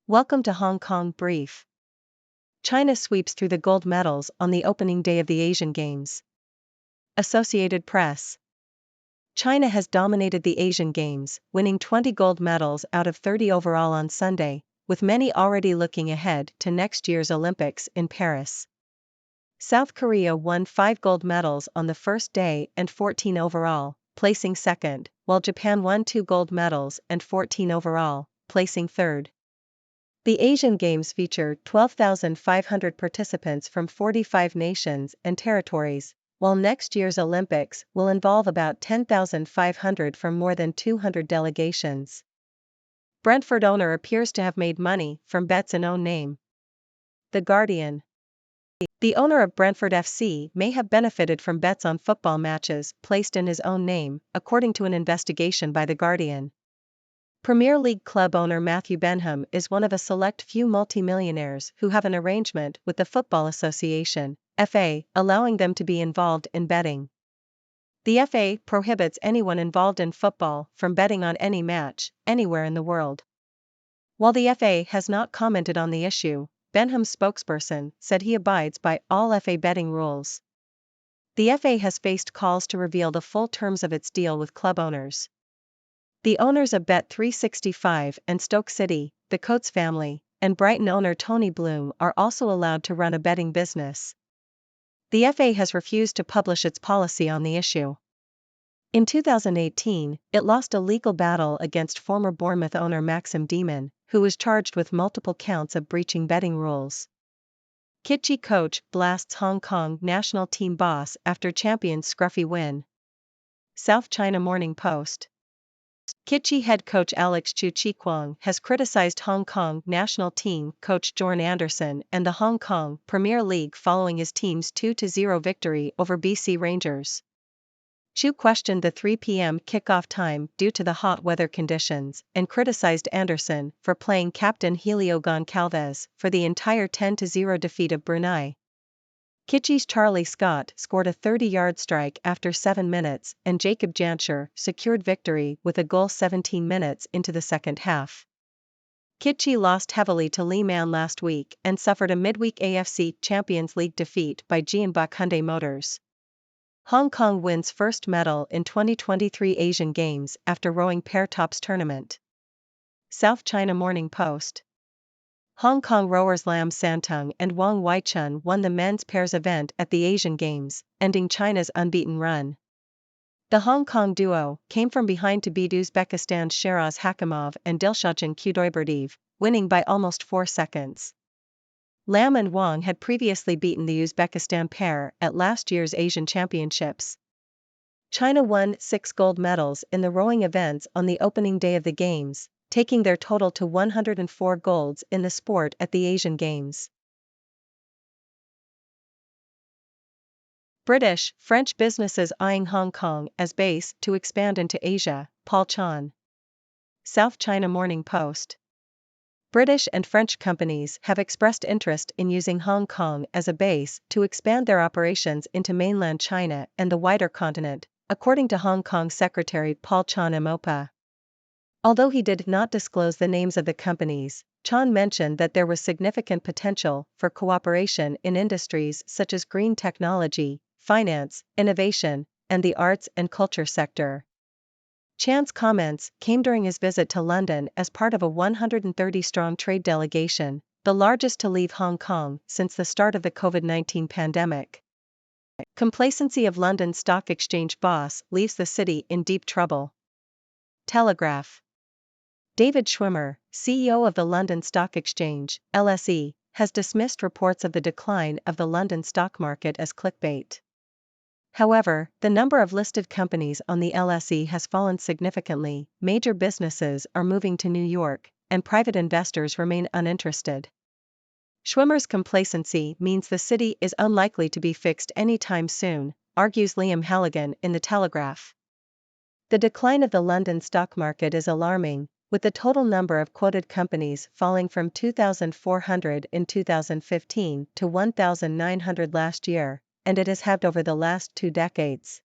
Welcome to Hong Kong Brief. China sweeps through the gold medals on the opening day of the Asian Games. Associated Press. China has dominated the Asian Games, winning 20 gold medals out of 30 overall on Sunday, with many already looking ahead to next year's Olympics in Paris. South Korea won 5 gold medals on the first day and 14 overall, placing second, while Japan won 2 gold medals and 14 overall, placing third. The Asian Games feature 12,500 participants from 45 nations and territories, while next year's Olympics will involve about 10,500 from more than 200 delegations. Brentford owner appears to have made money from bets in own name. The Guardian. The owner of Brentford FC may have benefited from bets on football matches placed in his own name, according to an investigation by The Guardian. Premier League club owner Matthew Benham is one of a select few multimillionaires who have an arrangement with the Football Association, FA, allowing them to be involved in betting. The FA prohibits anyone involved in football from betting on any match, anywhere in the world. While the FA has not commented on the issue, Benham's spokesperson said he abides by all FA betting rules. The FA has faced calls to reveal the full terms of its deal with club owners. The owners of Bet365 and Stoke City, the Coates family, and Brighton owner Tony Bloom are also allowed to run a betting business. The FA has refused to publish its policy on the issue. In 2018, it lost a legal battle against former Bournemouth owner Maxim Demon, who was charged with multiple counts of breaching betting rules. Kitchee coach blasts Hong Kong national team boss after champions' scruffy win. South China Morning Post. Kitchee head coach Alex Chu Chi-kwang has criticized Hong Kong national team coach Jorn Anderson and the Hong Kong Premier League following his team's 2-0 victory over BC Rangers. Chu questioned the 3 p.m. kickoff time due to the hot weather conditions and criticized Anderson for playing captain Helio Goncalves for the entire 10-0 defeat of Brunei. Kitchee's Charlie Scott scored a 30-yard strike after 7 minutes and Jacob Jantscher secured victory with a goal 17 minutes into the second half. Kitchee lost heavily to Lee Man last week and suffered a midweek AFC Champions League defeat by Jeonbuk Hyundai Motors. Hong Kong wins first medal in 2023 Asian Games after rowing pair tops tournament. South China Morning Post. Hong Kong rowers Lam Santung and Wang Weichun won the men's pairs event at the Asian Games, ending China's unbeaten run. The Hong Kong duo came from behind to beat Uzbekistan's Sheraz Hakimov and Dilshadjan Khudoyberdiyev, winning by almost 4 seconds. Lam and Wang had previously beaten the Uzbekistan pair at last year's Asian Championships. China won 6 gold medals in the rowing events on the opening day of the Games, taking their total to 104 golds in the sport at the Asian Games. British, French businesses eyeing Hong Kong as base to expand into Asia, Paul Chan. South China Morning Post. British and French companies have expressed interest in using Hong Kong as a base to expand their operations into mainland China and the wider continent, according to Hong Kong Secretary Paul Chan Mopa. Although he did not disclose the names of the companies, Chan mentioned that there was significant potential for cooperation in industries such as green technology, finance, innovation, and the arts and culture sector. Chan's comments came during his visit to London as part of a 130-strong trade delegation, the largest to leave Hong Kong since the start of the COVID-19 pandemic. Complacency of London Stock Exchange boss leaves the city in deep trouble. Telegraph. David Schwimmer, CEO of the London Stock Exchange, LSE, has dismissed reports of the decline of the London stock market as clickbait. However, the number of listed companies on the LSE has fallen significantly, major businesses are moving to New York, and private investors remain uninterested. Schwimmer's complacency means the city is unlikely to be fixed anytime soon, argues Liam Halligan in The Telegraph. The decline of the London stock market is alarming, with the total number of quoted companies falling from 2,400 in 2015 to 1,900 last year, and it has halved over the last 2 decades.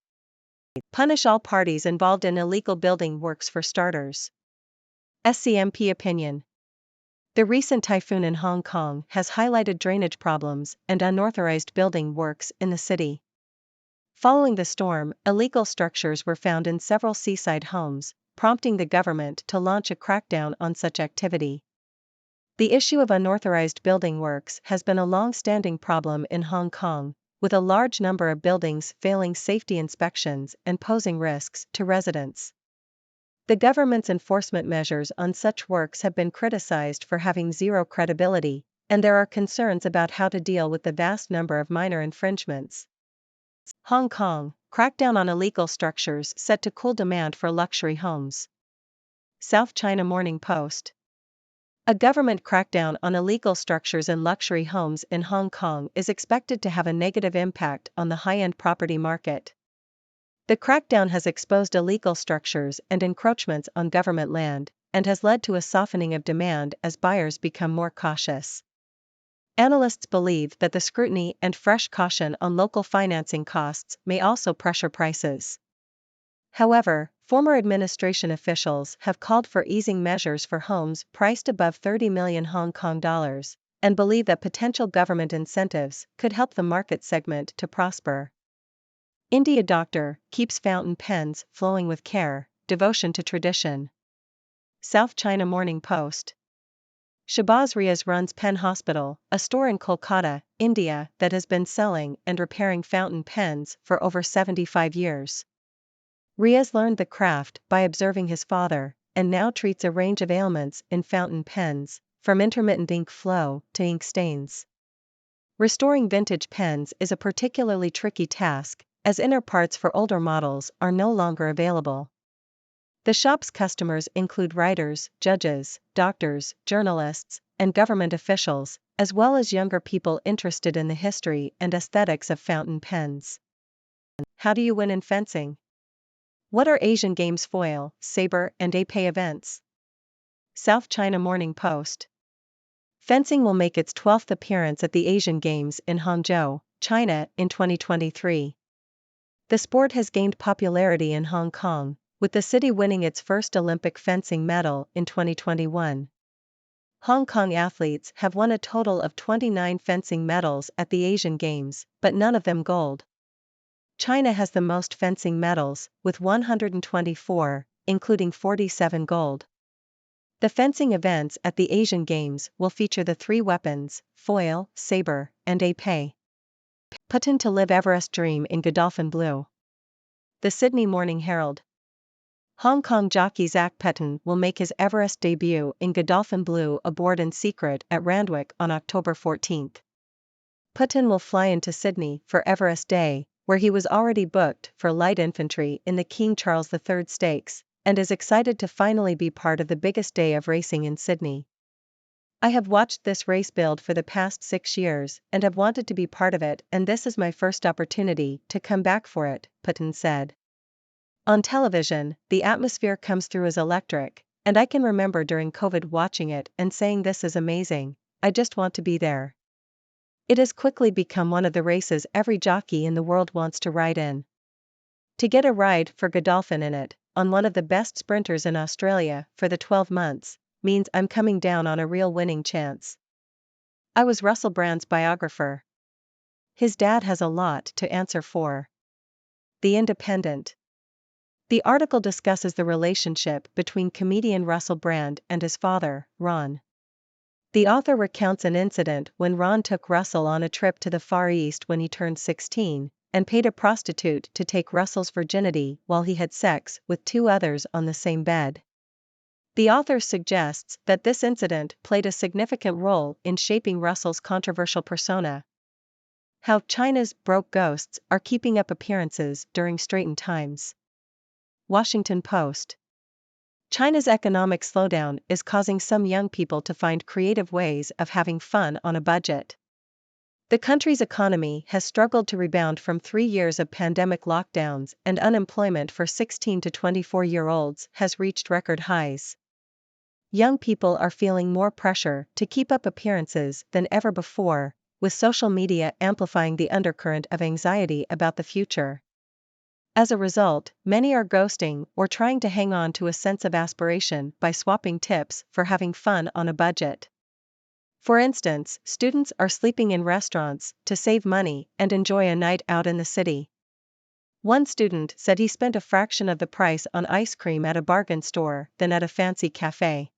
Punish all parties involved in illegal building works for starters. SCMP opinion. The recent typhoon in Hong Kong has highlighted drainage problems and unauthorized building works in the city. Following the storm, illegal structures were found in several seaside homes, prompting the government to launch a crackdown on such activity. The issue of unauthorized building works has been a long-standing problem in Hong Kong, with a large number of buildings failing safety inspections and posing risks to residents. The government's enforcement measures on such works have been criticized for having zero credibility, and there are concerns about how to deal with the vast number of minor infringements. Hong Kong, crackdown on illegal structures set to cool demand for luxury homes. South China Morning Post. A government crackdown on illegal structures in luxury homes in Hong Kong is expected to have a negative impact on the high-end property market. The crackdown has exposed illegal structures and encroachments on government land, and has led to a softening of demand as buyers become more cautious. Analysts believe that the scrutiny and fresh caution on local financing costs may also pressure prices. However, former administration officials have called for easing measures for homes priced above 30 million Hong Kong dollars, and believe that potential government incentives could help the market segment to prosper. India doctor keeps fountain pens flowing with care, devotion to tradition. South China Morning Post. Shahbaz Riaz runs Pen Hospital, a store in Kolkata, India, that has been selling and repairing fountain pens for over 75 years. Riaz learned the craft by observing his father, and now treats a range of ailments in fountain pens, from intermittent ink flow to ink stains. Restoring vintage pens is a particularly tricky task, as inner parts for older models are no longer available. The shop's customers include writers, judges, doctors, journalists, and government officials, as well as younger people interested in the history and aesthetics of fountain pens. How do you win in fencing? What are Asian Games foil, saber, and épée events? South China Morning Post. Fencing will make its 12th appearance at the Asian Games in Hangzhou, China, in 2023. The sport has gained popularity in Hong Kong, with the city winning its first Olympic fencing medal in 2021. Hong Kong athletes have won a total of 29 fencing medals at the Asian Games, but none of them gold. China has the most fencing medals, with 124, including 47 gold. The fencing events at the Asian Games will feature the three weapons, foil, saber, and épée. Putin to live Everest dream in Godolphin blue. The Sydney Morning Herald. Hong Kong jockey Zach Putin will make his Everest debut in Godolphin blue aboard in secret at Randwick on October 14. Putin will fly into Sydney for Everest Day, where he was already booked for light infantry in the King Charles III Stakes, and is excited to finally be part of the biggest day of racing in Sydney. I have watched this race build for the past 6 years and have wanted to be part of it, and this is my first opportunity to come back for it, Putin said. On television, the atmosphere comes through as electric, and I can remember during COVID watching it and saying this is amazing, I just want to be there. It has quickly become one of the races every jockey in the world wants to ride in. To get a ride for Godolphin in it, on one of the best sprinters in Australia for the 12 months, means I'm coming down on a real winning chance. I was Russell Brand's biographer. His dad has a lot to answer for. The Independent. The article discusses the relationship between comedian Russell Brand and his father, Ron. The author recounts an incident when Ron took Russell on a trip to the Far East when he turned 16, and paid a prostitute to take Russell's virginity while he had sex with 2 others on the same bed. The author suggests that this incident played a significant role in shaping Russell's controversial persona. How China's broke ghosts are keeping up appearances during straitened times. Washington Post. China's economic slowdown is causing some young people to find creative ways of having fun on a budget. The country's economy has struggled to rebound from 3 years of pandemic lockdowns, and unemployment for 16 to 24-year-olds has reached record highs. Young people are feeling more pressure to keep up appearances than ever before, with social media amplifying the undercurrent of anxiety about the future. As a result, many are ghosting or trying to hang on to a sense of aspiration by swapping tips for having fun on a budget. For instance, students are sleeping in restaurants to save money and enjoy a night out in the city. One student said he spent a fraction of the price on ice cream at a bargain store than at a fancy cafe.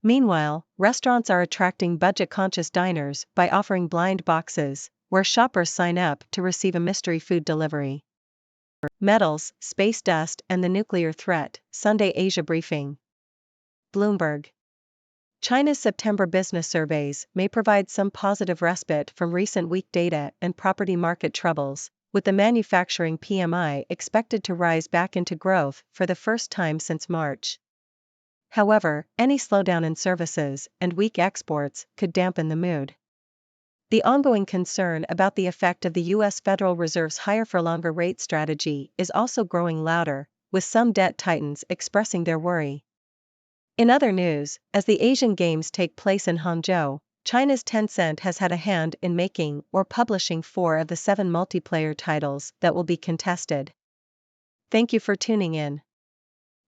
Meanwhile, restaurants are attracting budget-conscious diners by offering blind boxes, where shoppers sign up to receive a mystery food delivery. Metals, space dust and the nuclear threat, Sunday Asia briefing. Bloomberg. China's September business surveys may provide some positive respite from recent weak data and property market troubles, with the manufacturing PMI expected to rise back into growth for the first time since March. However, any slowdown in services and weak exports could dampen the mood. The ongoing concern about the effect of the U.S. Federal Reserve's higher-for-longer rate strategy is also growing louder, with some debt titans expressing their worry. In other news, as the Asian Games take place in Hangzhou, China's Tencent has had a hand in making or publishing 4 of the 7 multiplayer titles that will be contested. Thank you for tuning in.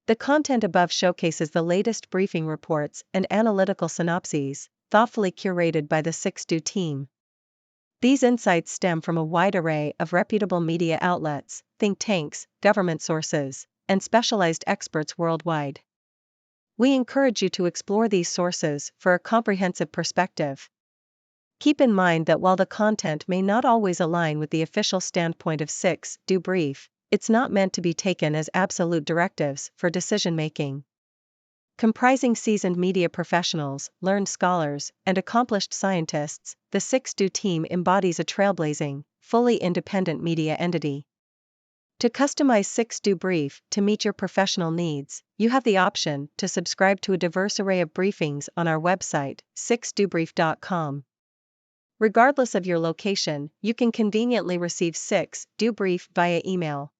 The content above showcases the latest briefing reports and analytical synopses, thoughtfully curated by the 6Do team. These insights stem from a wide array of reputable media outlets, think tanks, government sources, and specialized experts worldwide. We encourage you to explore these sources for a comprehensive perspective. Keep in mind that while the content may not always align with the official standpoint of 6Do Brief, it's not meant to be taken as absolute directives for decision-making. Comprising seasoned media professionals, learned scholars, and accomplished scientists, the 6Do team embodies a trailblazing, fully independent media entity. To customize 6Do Brief to meet your professional needs, you have the option to subscribe to a diverse array of briefings on our website, 6dobrief.com. Regardless of your location, you can conveniently receive 6Do Brief via email.